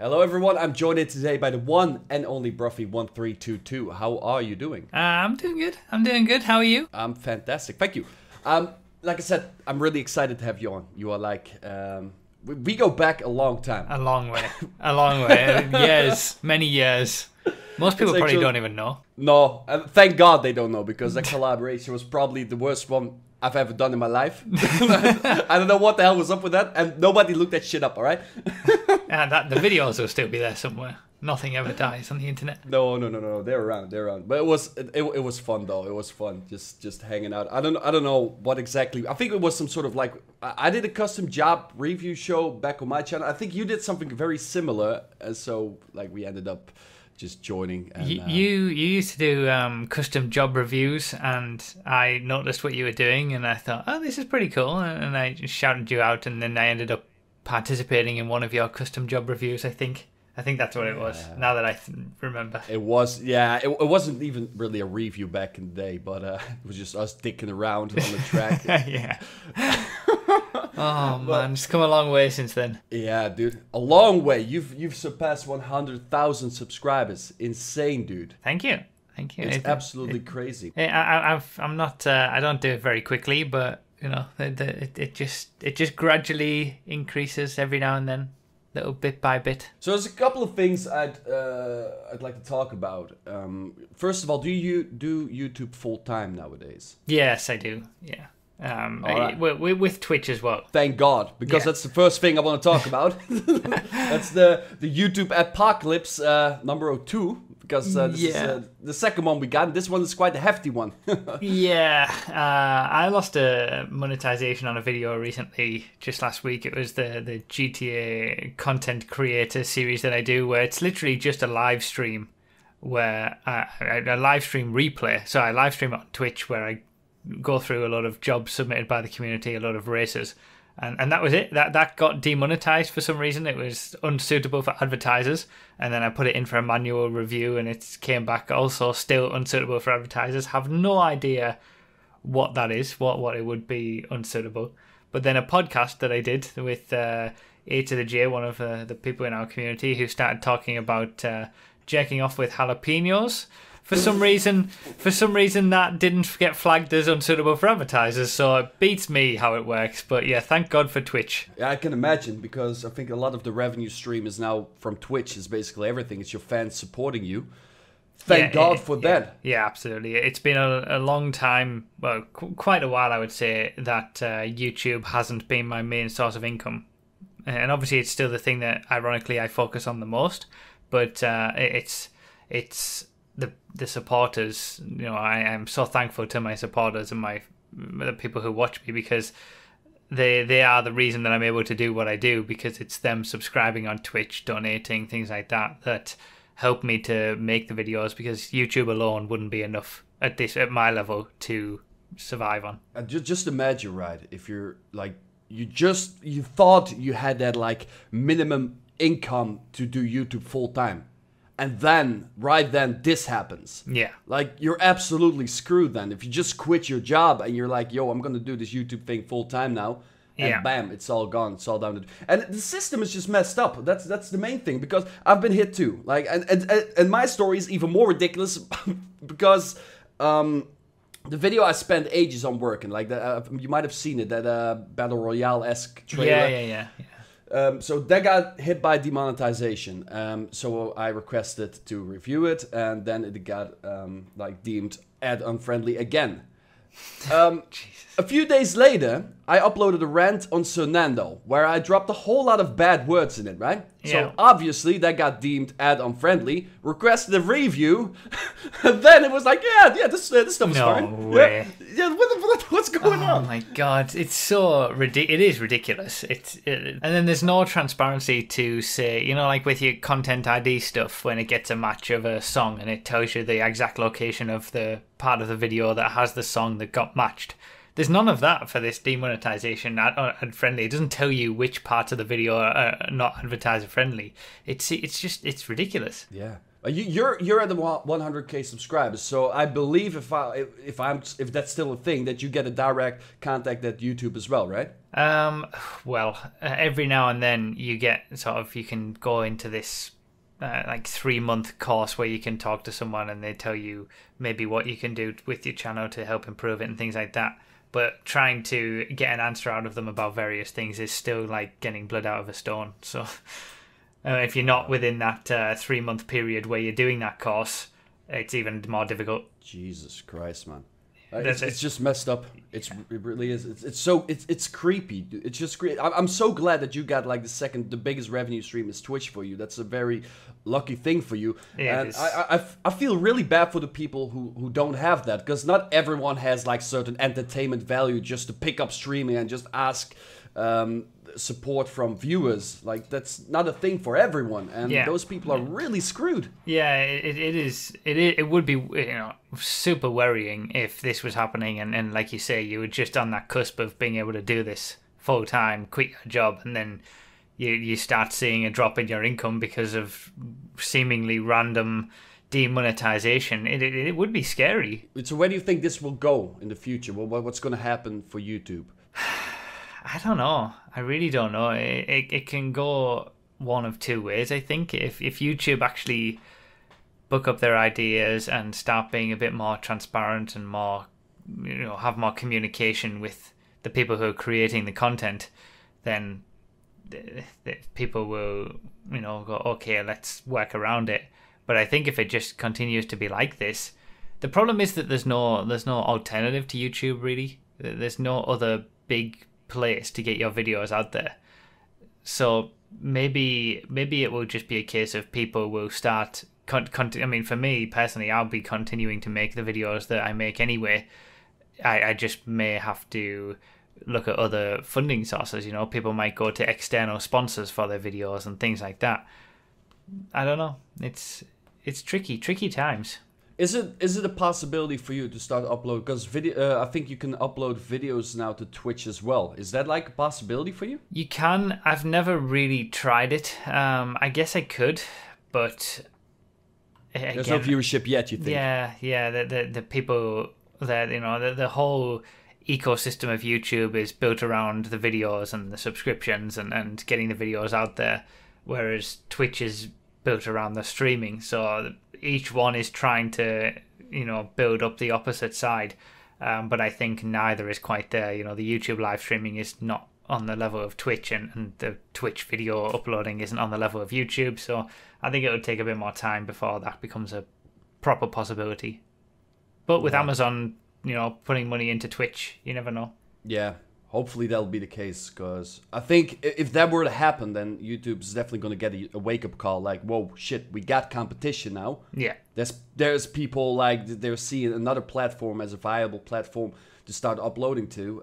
Hello everyone, I'm joined in today by the one and only Broughy1322. How are you doing? I'm doing good. I'm doing good. How are you? I'm fantastic, thank you. Like I said, I'm really excited to have you on. You are like, we go back a long time. A long way. A long way. Years. Many years. Most people probably don't even know. No, thank God they don't know, because that collaboration was probably the worst one I've ever done in my life. I don't know what the hell was up with that, and nobody looked that shit up, alright? And the videos will still be there somewhere. Nothing ever dies on the internet. No, they're around. But it was fun though. It was fun, just hanging out. I don't know what exactly. I think it was some sort of like, I did a custom job review show back on my channel. I think you did something very similar, and so like we ended up just joining. And, you used to do custom job reviews, and I noticed what you were doing, and I thought, oh, this is pretty cool, and I just shouted you out, and then I ended up participating in one of your custom job reviews. I think that's what it was. Now that I remember, it was. Yeah, it wasn't even really a review back in the day, but it was just us dicking around on the track. Yeah. Oh man, it's come a long way since then. Yeah, dude, a long way. You've surpassed 100,000 subscribers. Insane, dude. Thank you. It's absolutely crazy. I'm not. I don't do it very quickly, but you know, it just gradually increases every now and then, little bit by bit. So there's a couple of things I'd like to talk about. First of all, do you do YouTube full time nowadays? Yes, I do. Yeah. Right. With Twitch as well. Thank God, because that's the first thing I want to talk about. That's the YouTube apocalypse number 2. Because this is the second one we got. This one is quite a hefty one. Yeah, I lost a monetization on a video recently, just last week. It was the GTA content creator series that I do, where it's literally just a live stream, where a live stream replay. So I live stream on Twitch, where I go through a lot of jobs submitted by the community, a lot of races. And that was it. That got demonetized for some reason. It was unsuitable for advertisers. And then I put it in for a manual review, and it came back also still unsuitable for advertisers. Have no idea what that is, what it would be unsuitable. But then a podcast that I did with A to the J, one of the people in our community, who started talking about jerking off with jalapenos. For some reason that didn't get flagged as unsuitable for advertisers, so it beats me how it works. But yeah, thank God for Twitch. Yeah, I can imagine, because I think a lot of the revenue stream is now from Twitch. Is basically everything. It's your fans supporting you. Thank God for that. Yeah, absolutely. It's been a long time, well, quite a while, I would say, that YouTube hasn't been my main source of income. And obviously it's still the thing that, ironically, I focus on the most. But it's the supporters. You know, I am so thankful to my supporters and the people who watch me, because they are the reason that I'm able to do what I do, because it's them subscribing on Twitch, donating, things like that help me to make the videos, because YouTube alone wouldn't be enough at my level to survive on. And just imagine, right, if you're like, you thought you had that like minimum income to do YouTube full time. And then, right then, this happens. Yeah. Like, you're absolutely screwed then. If you just quit your job and you're like, yo, I'm going to do this YouTube thing full time now. And bam, it's all gone. It's all down. And the system is just messed up. That's the main thing. Because I've been hit too. Like, and my story is even more ridiculous. Because the video I spent ages on working. Like, you might have seen it. That Battle Royale-esque trailer. Yeah. So that got hit by demonetization. So I requested to review it, and then it got like deemed ad unfriendly again. A few days later, I uploaded a rant on Sonando, where I dropped a whole lot of bad words in it, right? Yeah. So obviously that got deemed ad unfriendly, requested a review, and then it was like, yeah, this stuff is fine. No way. Yeah, what's going on? Oh my God, it's so ridiculous. It is ridiculous. And then there's no transparency to say, you know, like with your content ID stuff, when it gets a match of a song and it tells you the exact location of the part of the video that has the song that got matched. There's none of that for this demonetization ad friendly. It doesn't tell you which parts of the video are not advertiser friendly. It's ridiculous. Yeah. You're at the 100K subscribers, so I believe if that's still a thing, that you get a direct contact at YouTube as well, right? Well, every now and then you get you can go into this like 3-month course where you can talk to someone and they tell you maybe what you can do with your channel to help improve it and things like that. But trying to get an answer out of them about various things is still like getting blood out of a stone. So if you're not within that 3-month period where you're doing that course, it's even more difficult. Jesus Christ, man. It's just messed up. It really is. It's creepy. It's just great. I'm so glad that you got like the biggest revenue stream is Twitch for you. That's a very lucky thing for you. Yeah, and I feel really bad for the people who don't have that, because not everyone has like certain entertainment value just to pick up streaming and just ask support from viewers. Like, that's not a thing for everyone, and those people are really screwed. Yeah, it is. It would be, super worrying if this was happening, and like you say, you were just on that cusp of being able to do this full time, quit your job, and then you start seeing a drop in your income because of seemingly random demonetization. It would be scary. So where do you think this will go in the future? What's going to happen for YouTube? I don't know. I really don't know. It can go one of two ways, I think. If YouTube actually book up their ideas and start being a bit more transparent and more, have more communication with the people who are creating the content, then the people will, go, okay, let's work around it. But I think if it just continues to be like this, the problem is that there's no alternative to YouTube, really. There's no other big place to get your videos out there. So maybe it will just be a case of people will start I mean, for me personally, I'll be continuing to make the videos that I make anyway. I just may have to look at other funding sources. People might go to external sponsors for their videos and things like that. I don't know. It's tricky times. Is it a possibility for you to start upload? Because I think you can upload videos now to Twitch as well. Is that like a possibility for you? You can. I've never really tried it. I guess I could, but again, there's no viewership yet, you think? Yeah. The people that the whole ecosystem of YouTube is built around the videos and the subscriptions and getting the videos out there, whereas Twitch is built around the streaming. So each one is trying to, build up the opposite side. But I think neither is quite there. The YouTube live streaming is not on the level of Twitch, and the Twitch video uploading isn't on the level of YouTube. So I think it would take a bit more time before that becomes a proper possibility. But with Amazon, putting money into Twitch, you never know. Yeah. Hopefully that'll be the case, because I think if that were to happen, then YouTube's definitely going to get a wake-up call, like, whoa, shit, we got competition now. Yeah. There's people, like, they're seeing another platform as a viable platform to start uploading to.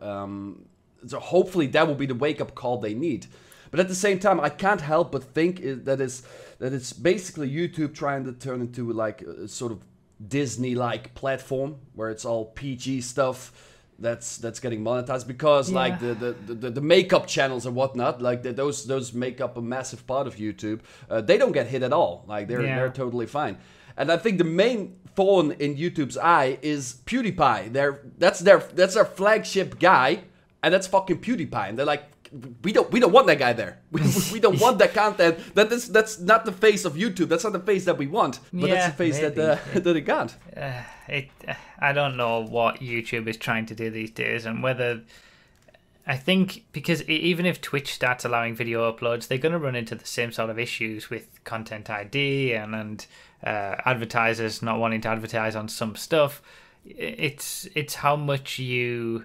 So hopefully that will be the wake-up call they need. But at the same time, I can't help but think that it's basically YouTube trying to turn into, like, a sort of Disney-like platform, where it's all PG stuff that's getting monetized, because like the makeup channels and whatnot, like those make up a massive part of YouTube. They don't get hit at all. Like they're totally fine. And I think the main thorn in YouTube's eye is PewDiePie. That's their flagship guy, and that's fucking PewDiePie. And they're like, we don't want that guy there. We don't want that content. That's not the face of YouTube. That's not the face that we want. But that's the face that it got. I don't know what YouTube is trying to do these days, and whether, I think, because even if Twitch starts allowing video uploads, they're going to run into the same sort of issues with content ID and advertisers not wanting to advertise on some stuff. It's how much you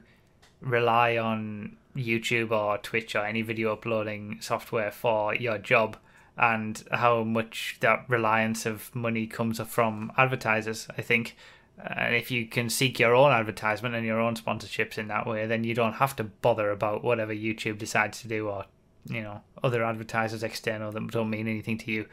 rely on YouTube or Twitch or any video uploading software for your job, and how much that reliance of money comes from advertisers, I think. And if you can seek your own advertisement and your own sponsorships in that way, then you don't have to bother about whatever YouTube decides to do, or other advertisers external that don't mean anything to you.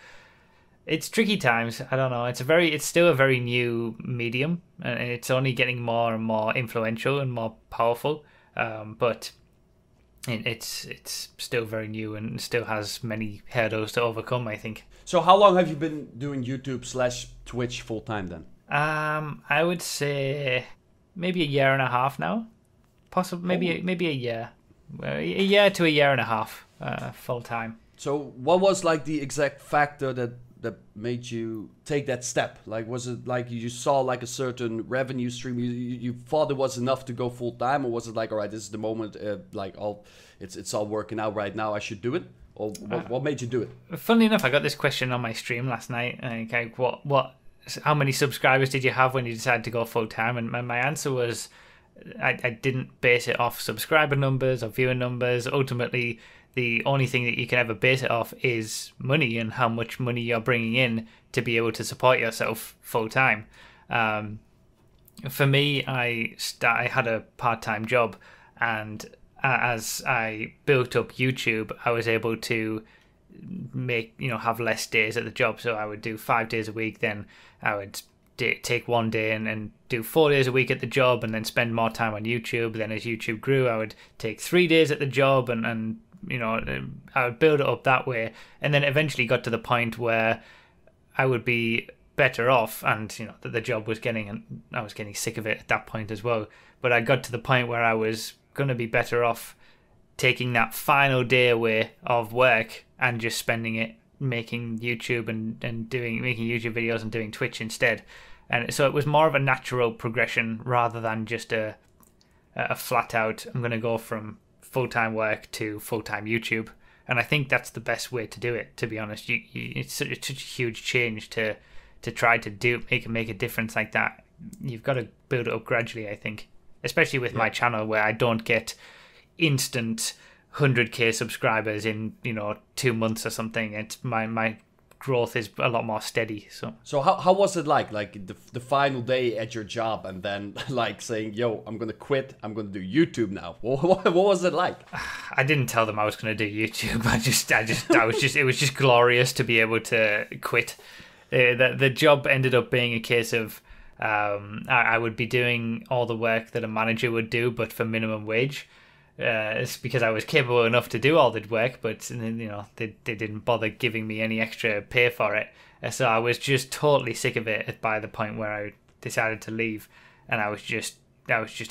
It's tricky times. I don't know. It's still a very new medium, and it's only getting more and more influential and more powerful. But it's still very new and still has many hurdles to overcome, I think. So how long have you been doing YouTube/Twitch full time then? I would say maybe a year and a half now. Possibly maybe a year. A year to a year and a half full time. So what was like the exact factor that made you take that step? Like, was it like you saw like a certain revenue stream, you thought it was enough to go full time, or was it like, all right, this is the moment, it's all working out right now, I should do it? Or what made you do it? Funnily enough, I got this question on my stream last night. Like, how many subscribers did you have when you decided to go full time? And my answer was, I didn't base it off subscriber numbers or viewer numbers. Ultimately, the only thing that you can ever base it off is money and how much money you're bringing in to be able to support yourself full time. For me, I had a part-time job, and as I built up YouTube, I was able to have less days at the job. So I would do 5 days a week, then I would take one day and do 4 days a week at the job, and then spend more time on YouTube. Then as YouTube grew, I would take 3 days at the job and I would build it up that way, and then eventually got to the point where I would be better off, and that the job was and I was getting sick of it at that point as well. But I got to the point where I was going to be better off taking that final day away of work and just spending it making YouTube and making YouTube videos and doing Twitch instead. And so it was more of a natural progression rather than just a flat out, I'm going to go from full-time work to full-time YouTube. And I think that's the best way to do it, to be honest. It's such a huge change to try to make a difference like that. You've got to build it up gradually, I think. Especially with my channel, where I don't get instant 100k subscribers in 2 months or something. It's my growth is a lot more steady. So how was it like the final day at your job, and then like saying, yo, I'm gonna quit, I'm gonna do YouTube now? What was it like? I didn't tell them I was gonna do YouTube. It was just glorious to be able to quit. The job ended up being a case of I would be doing all the work that a manager would do, but for minimum wage. It's because I was capable enough to do all the work, but they didn't bother giving me any extra pay for it. So I was just totally sick of it by the point where I decided to leave, and I was just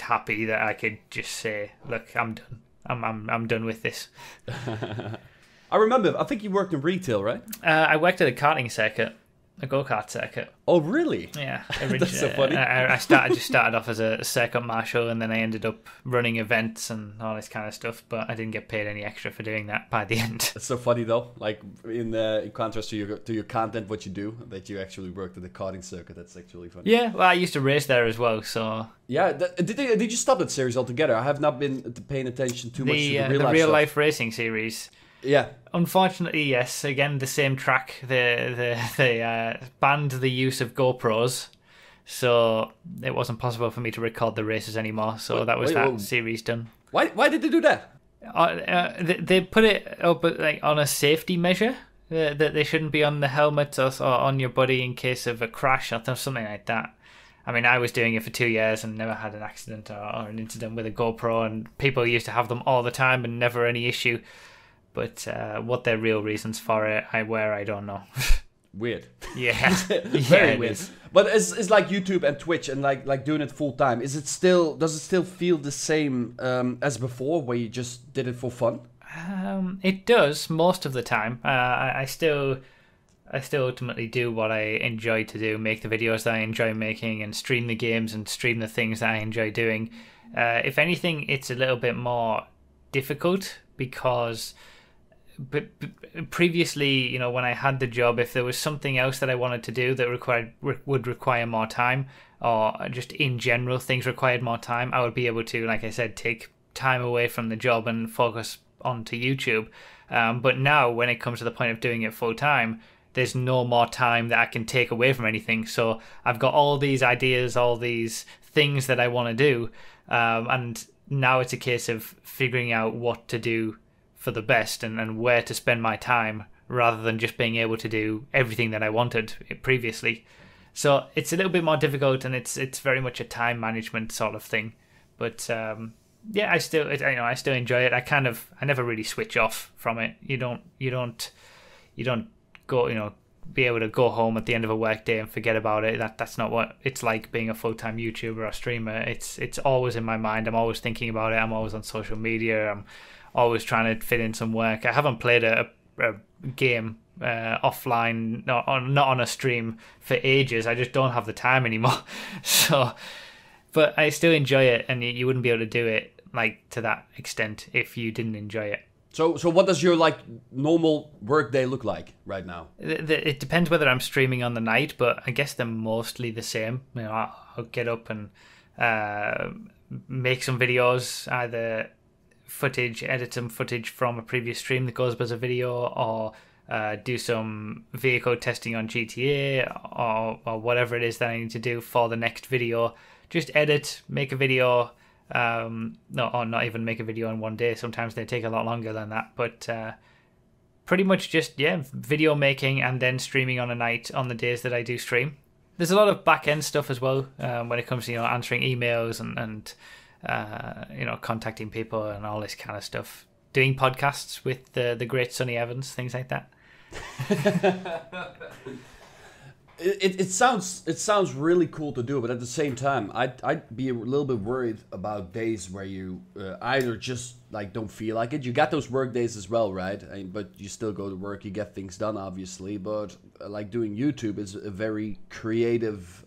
happy that I could just say, look, I'm done. I'm done with this. I remember. I think you worked in retail, right? I worked at a karting circuit. A go-kart circuit. Oh, really? Yeah. That's so funny. I started off as a circuit marshal, and then I ended up running events and all this kind of stuff, but I didn't get paid any extra for doing that by the end. It's so funny though, like in contrast to your content, what you do, that you actually worked at the karting circuit. That's actually funny. Yeah, well, I used to race there as well, so... Yeah, did you stop that series altogether? I have not been paying attention too much to the real life racing series. Yeah. Unfortunately, yes. Again, the same track. They banned the use of GoPros, so it wasn't possible for me to record the races anymore. So that was that series done. Why did they do that? They put it up on a safety measure that they shouldn't be on the helmet or on your body in case of a crash or something like that. I mean, I was doing it for 2 years and never had an accident or an incident with a GoPro, and people used to have them all the time and never any issue. But what their real reasons for it, I don't know. Weird. Yeah. Very weird. But it's like YouTube and Twitch and like doing it full time. Does it still feel the same as before, where you just did it for fun? It does most of the time. I still ultimately do what I enjoy to do, make the videos that I enjoy making, and stream the games and stream the things that I enjoy doing. If anything, it's a little bit more difficult because... But previously, when I had the job, if there was something else that I wanted to do that would require more time, or just in general things required more time, I would be able to, like I said, take time away from the job and focus onto YouTube. But now, when it comes to the point of doing it full time, there's no more time that I can take away from anything. So I've got all these ideas, all these things that I want to do, and now it's a case of figuring out what to do for the best and where to spend my time, rather than just being able to do everything that I wanted previously. So it's a little bit more difficult, and it's very much a time management sort of thing. But yeah, I still enjoy it. I never really switch off from it. You don't go, be able to go home at the end of a work day and forget about it. That's not what it's like being a full-time YouTuber or streamer. It's always in my mind. I'm always thinking about it. I'm always on social media. I'm always trying to fit in some work. I haven't played a game offline, not on a stream, for ages. I just don't have the time anymore. So, but I still enjoy it, and you wouldn't be able to do it like to that extent if you didn't enjoy it. So what does your like normal work day look like right now? It depends whether I'm streaming on the night, but I guess they're mostly the same. I'll get up and make some videos, either edit some footage from a previous stream that goes up as a video, or do some vehicle testing on GTA, or whatever it is that I need to do for the next video. Just edit, make a video. Or not even make a video in one day. Sometimes they take a lot longer than that, but pretty much just video making and then streaming on a night on the days that I do stream. There's a lot of back end stuff as well when it comes to answering emails and contacting people and all this kind of stuff. Doing podcasts with the great Sonny Evans, things like that. It sounds really cool to do, but at the same time, I'd be a little bit worried about days where you either just like don't feel like it. You got those work days as well, right? But you still go to work, you get things done, obviously. But like doing YouTube is a very creative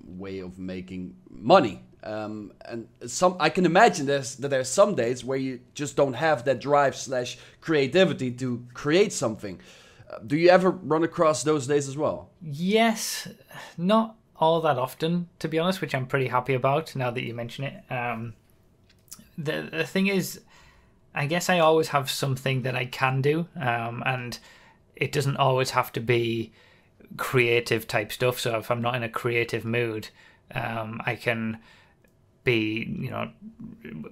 way of making money. And I can imagine that there's some days where you just don't have that drive / creativity to create something. Do you ever run across those days as well? Yes, not all that often, to be honest, which I'm pretty happy about now that you mention it. The thing is, I guess I always have something that I can do, and it doesn't always have to be creative type stuff. So if I'm not in a creative mood, I can be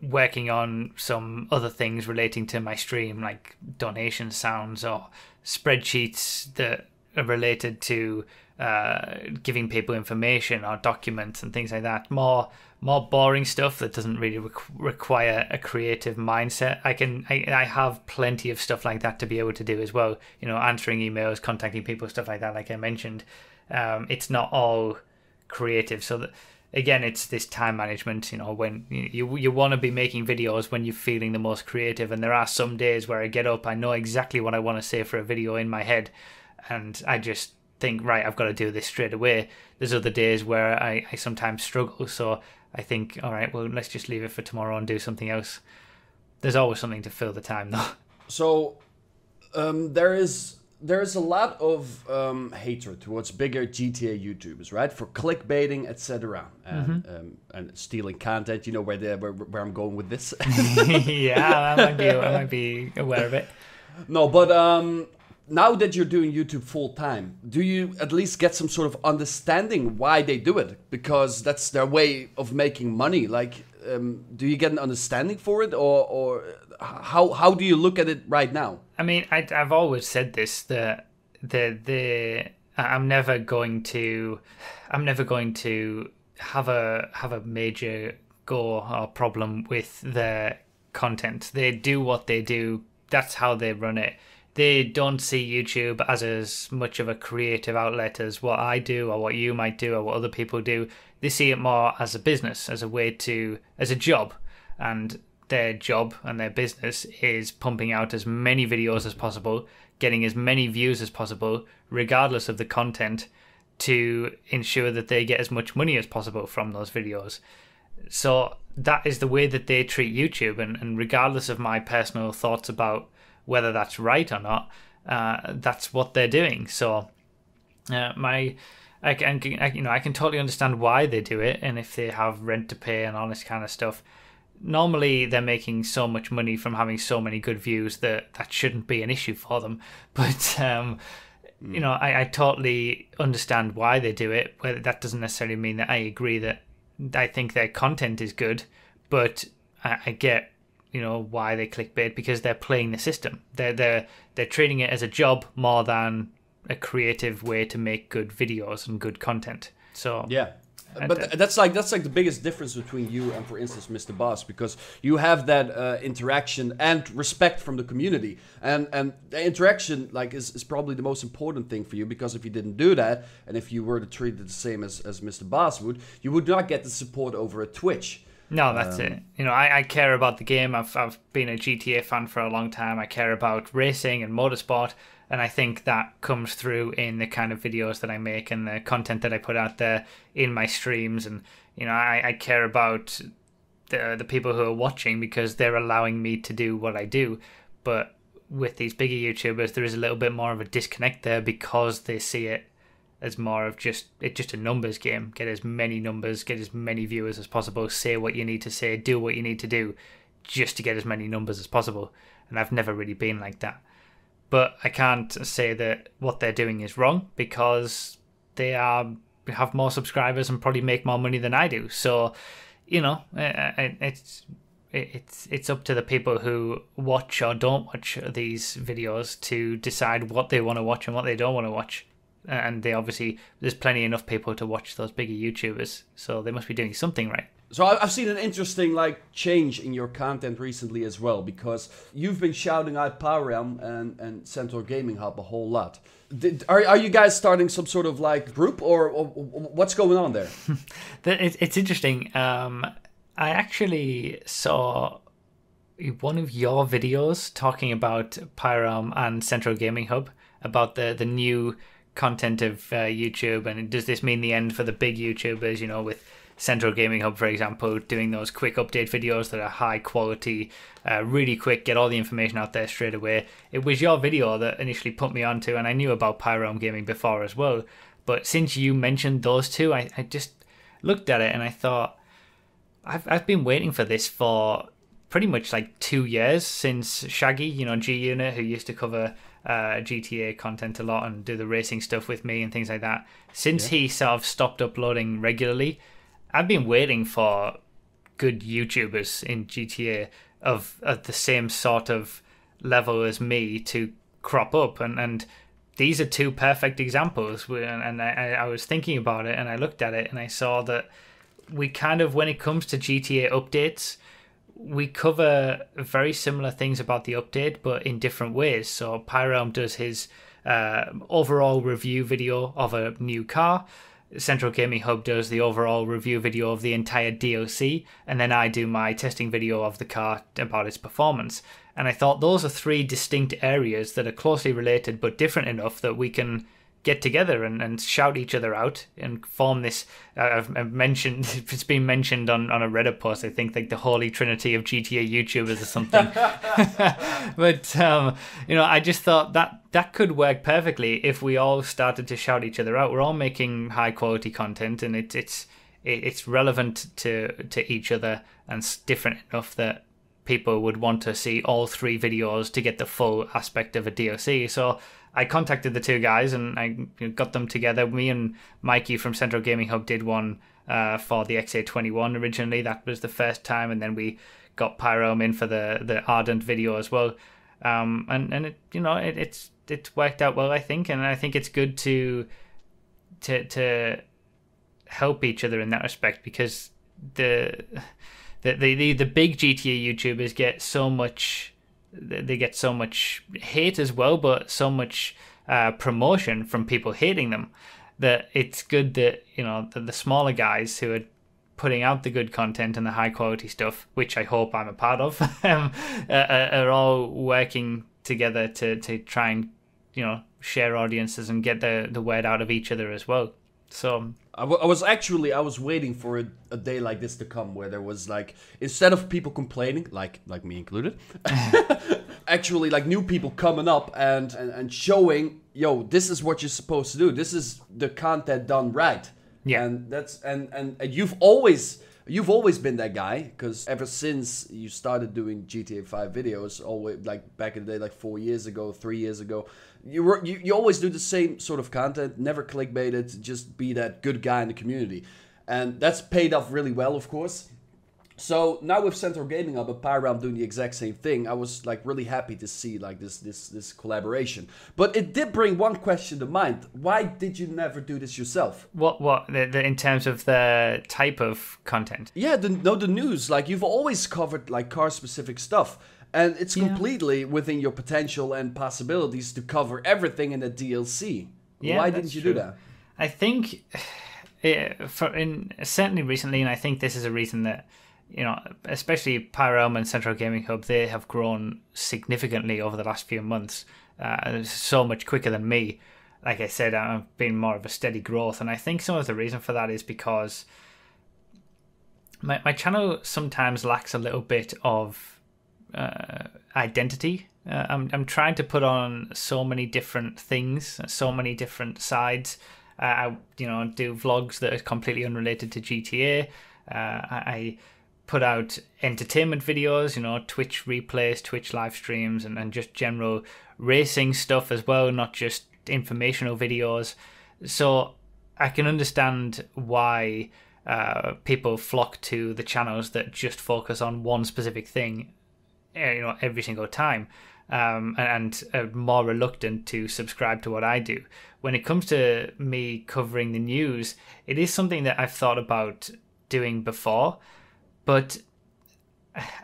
working on some other things relating to my stream, like donation sounds or spreadsheets that are related to giving people information or documents and things like that. More boring stuff that doesn't really require a creative mindset. I have plenty of stuff like that to be able to do as well. Answering emails, contacting people, stuff like that. Like I mentioned, it's not all creative. So again, it's this time management. When you want to be making videos when you're feeling the most creative, and there are some days where I get up, I know exactly what I want to say for a video in my head, and I just think, right, I've got to do this straight away. There's other days where I sometimes struggle, so I think, all right, well, let's just leave it for tomorrow and do something else. There's always something to fill the time, though. So there is a lot of hatred towards bigger GTA YouTubers, right? For clickbaiting, etc., and stealing content. You know where I'm going with this. Yeah, I might be aware of it. No, but now that you're doing YouTube full time, do you at least get some sort of understanding why they do it? Because that's their way of making money. Like, do you get an understanding for it, or how do you look at it right now? I mean, I've always said this, that I'm never going to have a major go or problem with their content. They do what they do. That's how they run it. They don't see YouTube as much of a creative outlet as what I do or what you might do or what other people do. They see it more as a business, as a job. And their job and their business is pumping out as many videos as possible, getting as many views as possible, regardless of the content, to ensure that they get as much money as possible from those videos. So that is the way that they treat YouTube, and regardless of my personal thoughts about whether that's right or not, that's what they're doing. So I can totally understand why they do it, and if they have rent to pay and all this kind of stuff. Normally they're making so much money from having so many good views that shouldn't be an issue for them. But I totally understand why they do it. But that doesn't necessarily mean that I agree that I think their content is good, but I get why they clickbait, because they're playing the system. They're treating it as a job more than a creative way to make good videos and good content. So yeah. But that's like the biggest difference between you and, for instance, Mr. Boss, because you have that interaction and respect from the community, and the interaction like is probably the most important thing for you, because if you didn't do that, and if you were to treat it the same as Mr. Boss would, you would not get the support over at Twitch. No, that's it. You know, I care about the game. I've been a GTA fan for a long time. I care about racing and motorsport, and I think that comes through in the kind of videos that I make and the content that I put out there in my streams. And, you know, I care about the people who are watching because they're allowing me to do what I do. But with these bigger YouTubers, there is a little bit more of a disconnect there because they see it as more of just a numbers game. Get as many numbers, get as many viewers as possible, say what you need to say, do what you need to do just to get as many numbers as possible. And I've never really been like that. But I can't say that what they're doing is wrong, because they have more subscribers and probably make more money than I do. So, you know, it's up to the people who watch or don't watch these videos to decide what they want to watch and what they don't want to watch. And there's plenty enough people to watch those bigger YouTubers, so they must be doing something right. So I've seen an interesting change in your content recently as well, because you've been shouting out Power Realm and Central Gaming Hub a whole lot. Are you guys starting some sort of group, or what's going on there? It's interesting. I actually saw one of your videos talking about Power Realm and Central Gaming Hub, about the new content of YouTube, and does this mean the end for the big YouTubers, you know, with Central Gaming Hub, for example, doing those quick update videos that are high quality, really quick, get all the information out there straight away. It was your video that initially put me onto, and I knew about Power Realm Gaming before as well, but since you mentioned those two, I just looked at it and I thought, I've been waiting for this for pretty much 2 years, since Shaggy, you know, G-Unit, who used to cover GTA content a lot and do the racing stuff with me and things like that, since he sort of stopped uploading regularly, I've been waiting for good YouTubers in GTA of the same sort of level as me to crop up, and these are two perfect examples. And I was thinking about it, and I looked at it and I saw that we kind of, when it comes to GTA updates, we cover very similar things about the update, but in different ways. So Pyrealm does his overall review video of a new car. Central Gaming Hub does the overall review video of the entire DLC, and then I do my testing video of the car about its performance. And I thought those are three distinct areas that are closely related but different enough that we can get together and shout each other out and form this. I've mentioned, it's been mentioned on a Reddit post, I think, the holy trinity of GTA YouTubers or something. But you know, I just thought that could work perfectly if we all started to shout each other out. We're all making high quality content, and it's relevant to each other and different enough that people would want to see all three videos to get the full aspect of a DLC. So I contacted the two guys and I got them together. Me and Mikey from Central Gaming Hub did one for the XA21 originally. That was the first time, and then we got Pyrom in for the Ardent video as well. And it, you know, it's worked out well, I think, and I think it's good to help each other in that respect, because the big GTA YouTubers get so much. They get so much hate as well, but so much promotion from people hating them, that it's good that, you know, the smaller guys who are putting out the good content and the high quality stuff, which I hope I'm a part of, are all working together to try and, you know, share audiences and get the word out of each other as well. So I was waiting for a day like this to come, where there was instead of people complaining, like me included, actually new people coming up and showing, yo, this is what you're supposed to do. This is the content done right. Yeah. And that's and you've always been that guy, because ever since you started doing GTA 5 videos, always back in the day, 4 years ago, 3 years ago, you always do the same sort of content, never clickbaited, just be that good guy in the community, and that's paid off really well, of course. So now with Central Gaming Hub and Pyram doing the exact same thing, I was like really happy to see like this collaboration. But it did bring one question to mind: why did you never do this yourself? What in terms of the type of content? Yeah, the news. Like you've always covered like car specific stuff, and it's completely within your potential and possibilities to cover everything in the DLC. Yeah, why didn't you do that? I think certainly recently, and I think this is a reason that, you know, especially Pyram and Central Gaming Hub, they have grown significantly over the last few months, so much quicker than me. Like I said, I've been more of a steady growth, and I think some of the reason for that is because my channel sometimes lacks a little bit of identity. I'm trying to put on so many different things, so many different sides. I do vlogs that are completely unrelated to GTA. I put out entertainment videos, Twitch replays, Twitch live streams, and just general racing stuff as well, not just informational videos. So I can understand why people flock to the channels that just focus on one specific thing, every single time, and are more reluctant to subscribe to what I do. When it comes to me covering the news, it is something that I've thought about doing before, but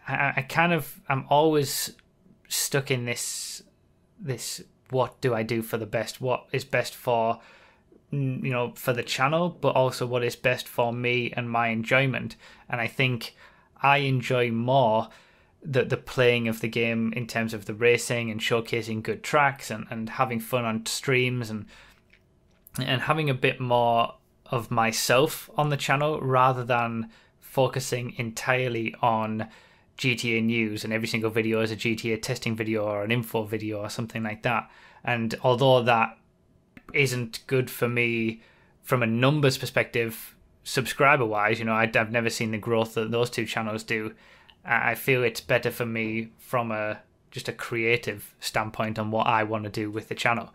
I'm always stuck in this what do I do for the best? What is best for for the channel, but also what is best for me and my enjoyment. And I think I enjoy more the playing of the game in terms of the racing and showcasing good tracks and having fun on streams and having a bit more of myself on the channel rather than focusing entirely on GTA news and every single video is a GTA testing video or an info video or something like that. And although that isn't good for me from a numbers perspective, subscriber wise, I've never seen the growth that those two channels do. I feel it's better for me from just a creative standpoint on what I want to do with the channel.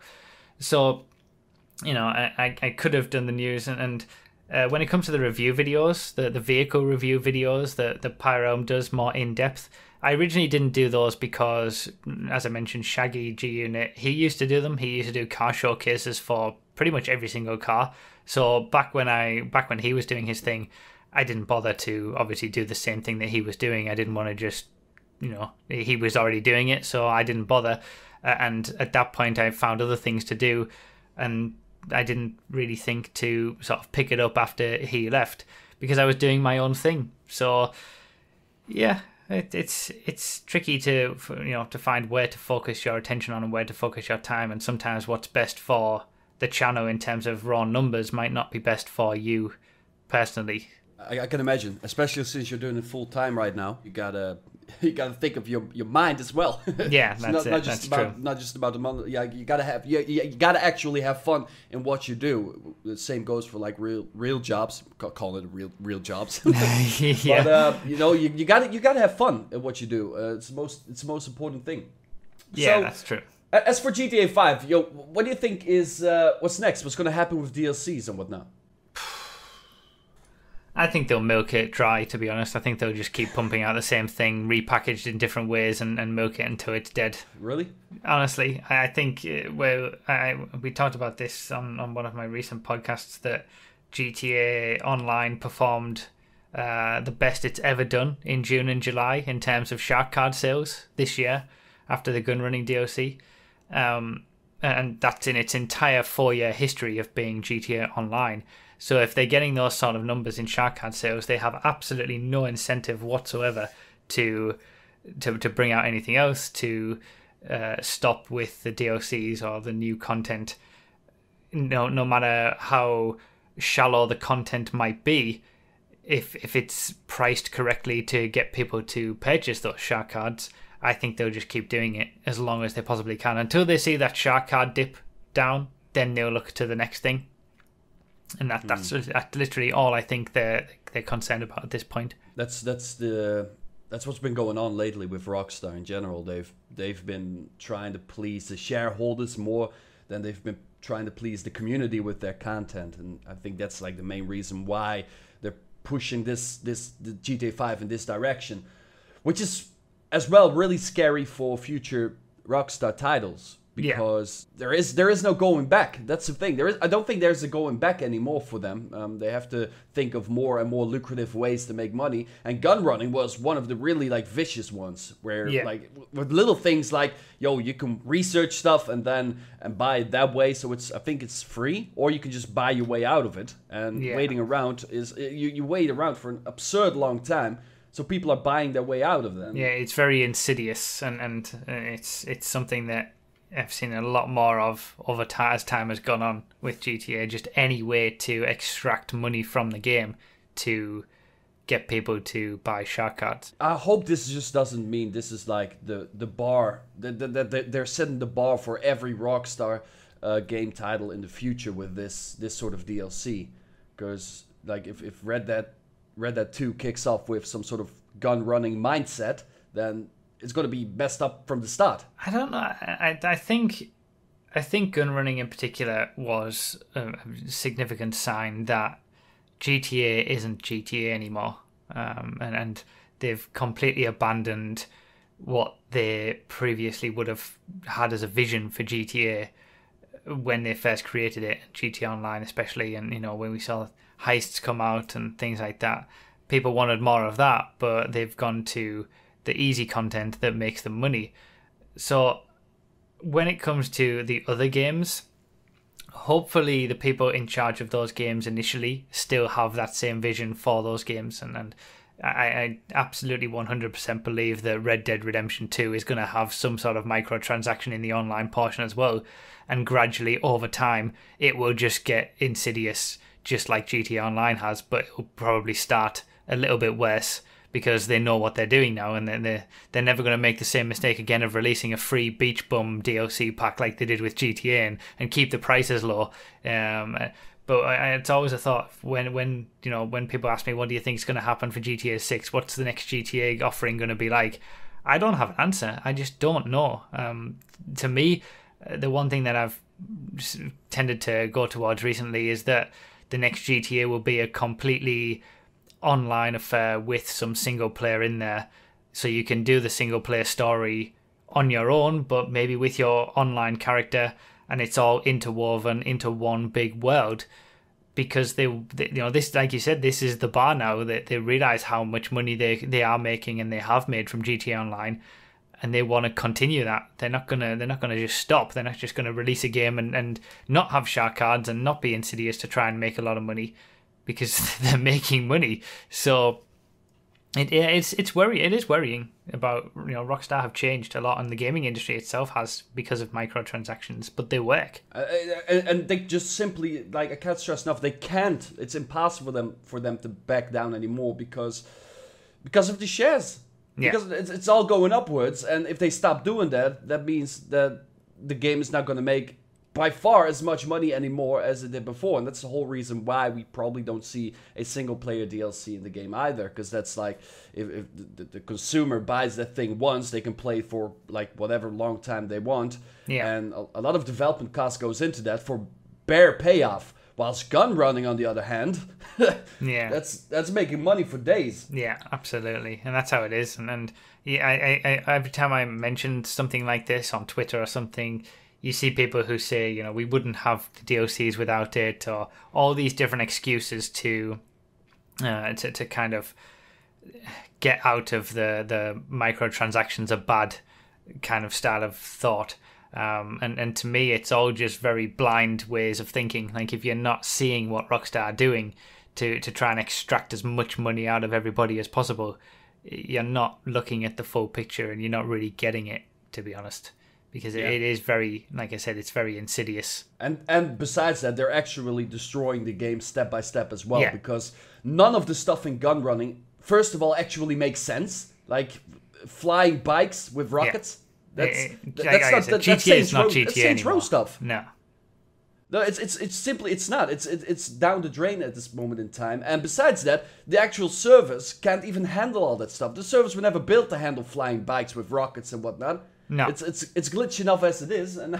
So, I could have done the news and when it comes to the review videos, the vehicle review videos that the Pyram does more in depth, I originally didn't do those because, as I mentioned, Shaggy G-Unit, he used to do them. He used to do car showcases for pretty much every single car. So back when he was doing his thing, I didn't bother to obviously do the same thing that he was doing. I didn't want to just, he was already doing it, so I didn't bother. And at that point, I found other things to do, and I didn't really think to sort of pick it up after he left because I was doing my own thing. So, yeah, it's tricky to find where to focus your attention on and where to focus your time. And sometimes what's best for the channel in terms of raw numbers might not be best for you personally. I can imagine, especially since you're doing it full time right now. You gotta think of your mind as well. Yeah, that's true. Not just about the money. Yeah, you gotta actually have fun in what you do. The same goes for like real jobs. Call it real jobs. Yeah. But you gotta have fun in what you do. It's the most important thing. Yeah, so, that's true. As for GTA 5, what do you think is what's next? What's gonna happen with DLCs and whatnot? I think they'll milk it dry, to be honest. I think they'll just keep pumping out the same thing, repackaged in different ways, and milk it until it's dead. Really? Honestly, I think we talked about this on one of my recent podcasts, that GTA Online performed the best it's ever done in June and July in terms of shark card sales this year after the gun running DLC. And that's in its entire 4-year history of being GTA Online. So if they're getting those sort of numbers in shark card sales, they have absolutely no incentive whatsoever to bring out anything else, to stop with the DLCs or the new content. No matter how shallow the content might be, if it's priced correctly to get people to purchase those shark cards, I think they'll just keep doing it as long as they possibly can. Until they see that shark card dip down, then they'll look to the next thing. And that's literally all I think they're concerned about at this point. That's what's been going on lately with Rockstar in general. They've been trying to please the shareholders more than they've been trying to please the community with their content, and I think that's like the main reason why they're pushing the GTA 5 in this direction, which is as well really scary for future Rockstar titles. Because there is no going back. That's the thing. I don't think there's a going back anymore for them. They have to think of more and more lucrative ways to make money. And gun running was one of the really like vicious ones, where like with little things like, yo, you can research stuff and buy it that way. So I think it's free, or you can just buy your way out of it. And waiting around is you wait around for an absurd long time. So people are buying their way out of them. Yeah, it's very insidious, and it's something that I've seen a lot more of over time as time has gone on with GTA. Just any way to extract money from the game to get people to buy shark cards. I hope this just doesn't mean this is like the bar. They're setting the bar for every Rockstar game title in the future with this sort of DLC. Because like if Red Dead 2 kicks off with some sort of gun running mindset, then it's going to be messed up from the start. I don't know. I think gun running in particular was a significant sign that GTA isn't GTA anymore, and they've completely abandoned what they previously would have had as a vision for GTA when they first created it, GTA Online especially, and when we saw heists come out and things like that, people wanted more of that, but they've gone to the easy content that makes them money. So when it comes to the other games, hopefully the people in charge of those games initially still have that same vision for those games, and I absolutely 100% believe that Red Dead Redemption 2 is going to have some sort of microtransaction in the online portion as well, and gradually over time it will just get insidious, just like GTA Online has, but it will probably start a little bit worse because they know what they're doing now, and they're never going to make the same mistake again of releasing a free Beach Bum DLC pack like they did with GTA and keep the prices low. But it's always a thought when people ask me, what do you think is going to happen for GTA 6? What's the next GTA offering going to be like? I don't have an answer. I just don't know. To me, the one thing that I've tended to go towards recently is that the next GTA will be a completely online affair with some single player in there, so you can do the single player story on your own, but maybe with your online character, and it's all interwoven into one big world. Because they this, like you said, this is the bar now. That they realize how much money they are making and they have made from GTA Online, and they want to continue that. They're not gonna just stop. They're not just gonna release a game and not have shark cards and not be insidious to try and make a lot of money, because they're making money. So it is worrying about, Rockstar have changed a lot, and the gaming industry itself has, because of microtransactions, but they work. And they just simply, like, I can't stress enough, they can't. It's impossible for them to back down anymore because of the shares. Yeah. Because it's all going upwards, and if they stop doing that, that means that the game is not going to make by far as much money anymore as it did before. And that's the whole reason why we probably don't see a single player DLC in the game either, because that's like, if the consumer buys that thing once, they can play for like whatever long time they want. Yeah. And a lot of development cost goes into that for bare payoff. Whilst gun running, on the other hand, yeah, that's making money for days. Yeah, absolutely, and that's how it is. And yeah, I every time I mention something like this on Twitter or something, you see people who say, we wouldn't have the DLCs without it, or all these different excuses to kind of get out of the microtransactions, a bad kind of style of thought. And to me, it's all just very blind ways of thinking. Like, if you're not seeing what Rockstar are doing to try and extract as much money out of everybody as possible, you're not looking at the full picture, and you're not really getting it, to be honest. Because it is very, like I said, it's very insidious. And besides that, they're actually destroying the game step by step as well. Yeah. Because none of the stuff in gun running, first of all, actually makes sense. Like flying bikes with rockets. Yeah. That's not GTA Saints Row stuff. No, it's simply, it's not. It's down the drain at this moment in time. And besides that, the actual servers can't even handle all that stuff. The servers were never built to handle flying bikes with rockets and whatnot. No, it's glitchy enough as it is. And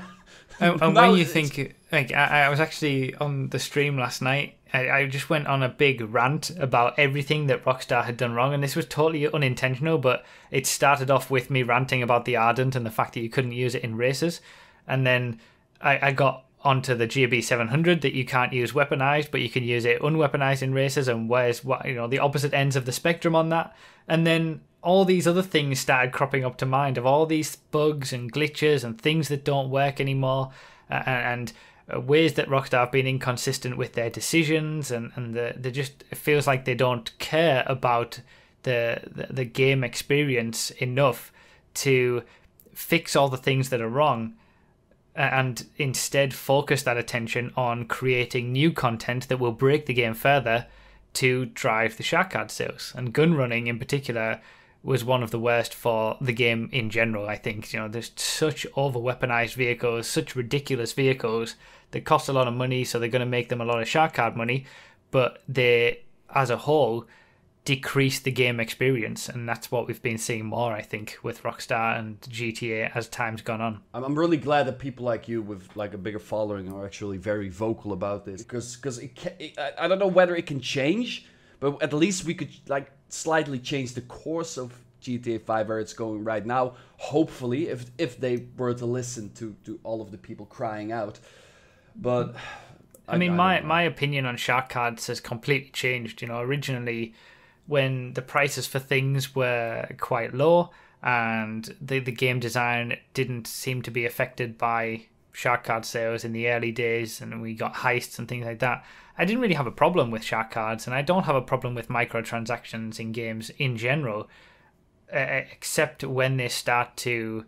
when you think, like, I was actually on the stream last night, I just went on a big rant about everything that Rockstar had done wrong, and this was totally unintentional, but it started off with me ranting about the Ardent and the fact that you couldn't use it in races, and then I got onto the GB 700 that you can't use weaponized, but you can use it unweaponized in races, and where's what, you know, the opposite ends of the spectrum on that. And then all these other things started cropping up to mind of all these bugs and glitches and things that don't work anymore, and ways that Rockstar have been inconsistent with their decisions, and they just, it feels like they don't care about the game experience enough to fix all the things that are wrong, and instead focus that attention on creating new content that will break the game further to drive the shark card sales. And gun running in particular was one of the worst for the game in general, I think. You know, there's such over-weaponized vehicles, such ridiculous vehicles that cost a lot of money, so they're going to make them a lot of shark card money, but they, as a whole, decrease the game experience, and that's what we've been seeing more, I think, with Rockstar and GTA as time's gone on. I'm really glad that people like you with like a bigger following are actually very vocal about this, because I don't know whether it can change, but at least we could like slightly change the course of GTA 5 where it's going right now, hopefully, if they were to listen to all of the people crying out. But I mean, my opinion on shark cards has completely changed. You know, originally when the prices for things were quite low and the game design didn't seem to be affected by shark card sales in the early days, and we got heists and things like that, I didn't really have a problem with shark cards, and I don't have a problem with microtransactions in games in general, except when they start to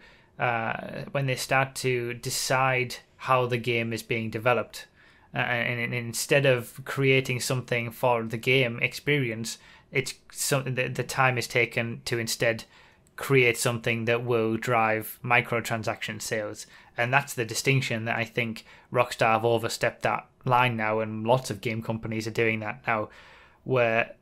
decide how the game is being developed, and instead of creating something for the game experience, it's something that the time is taken to instead create something that will drive microtransaction sales. And that's the distinction that I think Rockstar have overstepped that line now, and lots of game companies are doing that now, where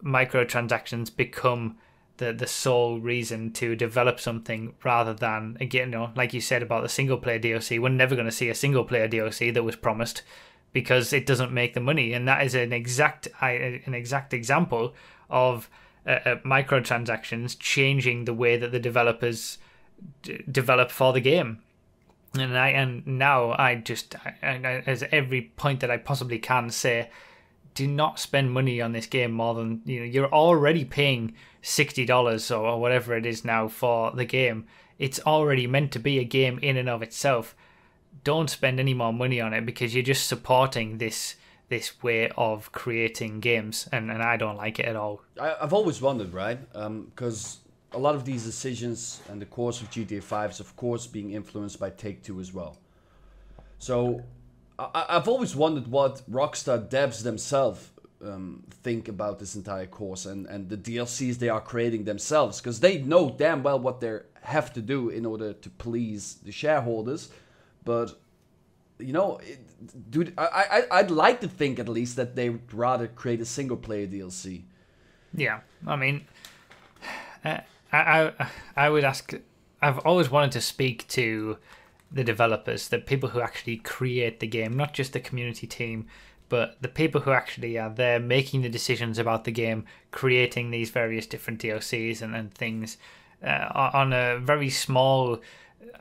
microtransactions become the sole reason to develop something, rather than, again, you know, like you said about the single player DLC, we're never going to see a single player DLC that was promised because it doesn't make the money. And that is an exact example of microtransactions changing the way that the developers develop for the game. And now I as every point that I possibly can say, do not spend money on this game more than, you know, you're already paying $60 or whatever it is now for the game. It's already meant to be a game in and of itself. Don't spend any more money on it, because you're just supporting this way of creating games, and I don't like it at all. I've always wondered, right? Because a lot of these decisions and the course of GTA 5 is of course being influenced by Take-Two as well. So I've always wondered what Rockstar devs themselves think about this entire course and the DLCs they are creating themselves, because they know damn well what they have to do in order to please the shareholders. But you know, dude, I'd like to think at least that they would rather create a single player DLC. Yeah, I mean, I would ask. I've always wanted to speak to the developers, the people who actually create the game, not just the community team, but the people who actually are there making the decisions about the game, creating these various different DLCs and things. On a very small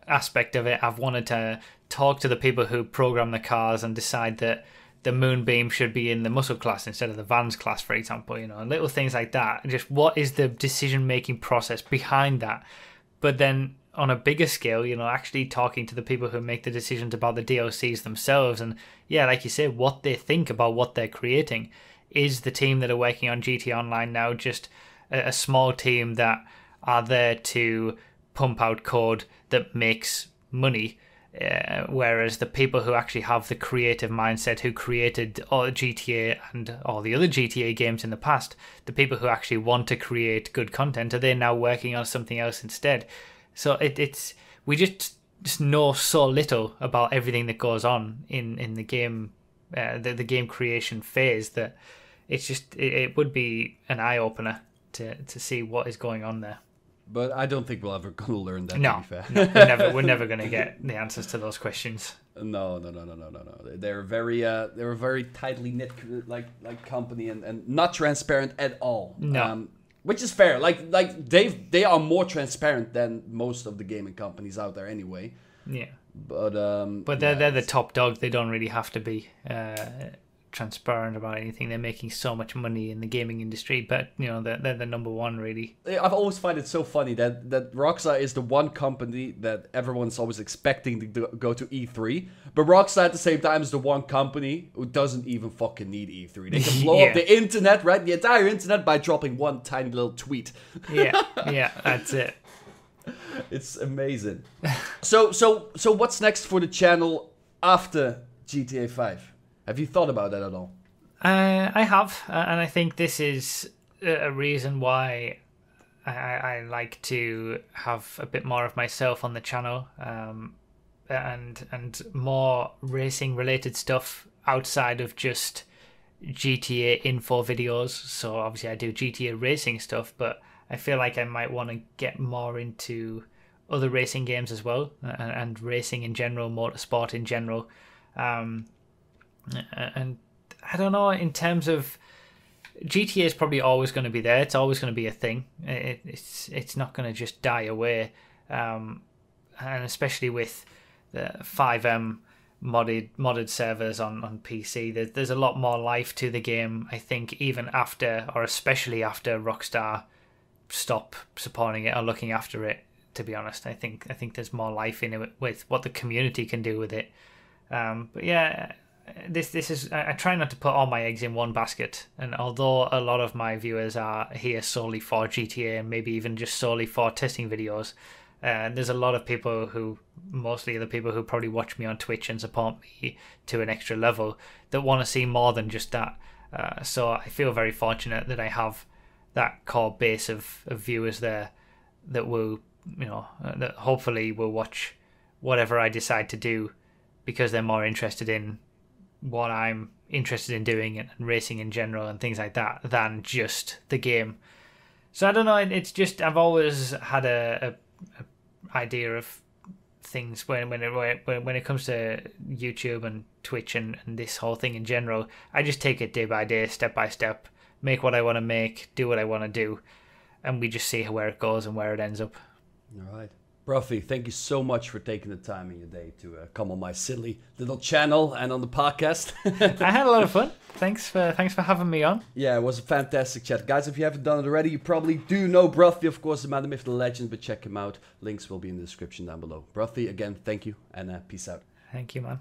aspect of it, I've wanted to talk to the people who program the cars and decide that the Moonbeam should be in the muscle class instead of the Vans class, for example, you know, and little things like that. Just what is the decision-making process behind that? But then on a bigger scale, you know, actually talking to the people who make the decisions about the DLCs themselves, and yeah, like you say, what they think about what they're creating. Is the team that are working on GT Online now just a small team that are there to pump out code that makes money? Whereas the people who actually have the creative mindset, who created all GTA and all the other GTA games in the past, the people who actually want to create good content, are they now working on something else instead? So it's we just know so little about everything that goes on in the game, the game creation phase, that it's just it would be an eye opener to see what is going on there. But I don't think we'll ever gonna learn that. No, to be fair. no, we're never gonna get the answers to those questions. No. They're a very tightly knit like company and not transparent at all. No. Which is fair. Like they are more transparent than most of the gaming companies out there anyway. Yeah. But they're the top dog. They don't really have to be transparent about anything. They're making so much money in the gaming industry, but they're the number one really. I've always find it so funny that Rockstar is the one company that everyone's always expecting to go to E3, but Rockstar at the same time is the one company who doesn't even fucking need E3. They can blow up the internet, right? The entire internet by dropping one tiny little tweet. Yeah, that's it. It's amazing. So what's next for the channel after GTA 5? Have you thought about that at all? I have, and I think this is a reason why I like to have a bit more of myself on the channel, and more racing related stuff outside of just GTA info videos. So obviously I do GTA racing stuff, but I feel like I might want to get more into other racing games as well, and racing in general, motorsport in general. And I don't know, in terms of GTA is probably always going to be there. It's always going to be a thing. It's not going to just die away. And especially with the 5M modded servers on PC, there's a lot more life to the game. I think even after, or especially after Rockstar stop supporting it or looking after it. To be honest, I think there's more life in it with what the community can do with it. But yeah. This is, I try not to put all my eggs in one basket, and although a lot of my viewers are here solely for GTA and maybe even just solely for testing videos, there's a lot of people who, mostly the people who probably watch me on Twitch and support me to an extra level, that want to see more than just that. So I feel very fortunate that I have that core base of viewers there that will, that hopefully will watch whatever I decide to do because they're more interested in what I'm interested in doing and racing in general and things like that than just the game. So I don't know, it's just I've always had a idea of things when it comes to YouTube and Twitch and this whole thing in general. I just take it day by day, step by step, make what I want to make, do what I want to do, and we just see where it goes and where it ends up. All right. Broughy, thank you so much for taking the time in your day to come on my silly little channel and on the podcast. I had a lot of fun. Thanks for having me on. Yeah, it was a fantastic chat. Guys, if you haven't done it already, you probably do know Broughy, of course, the man, the myth, the legend, but check him out. Links will be in the description down below. Broughy, again, thank you, and peace out. Thank you, man.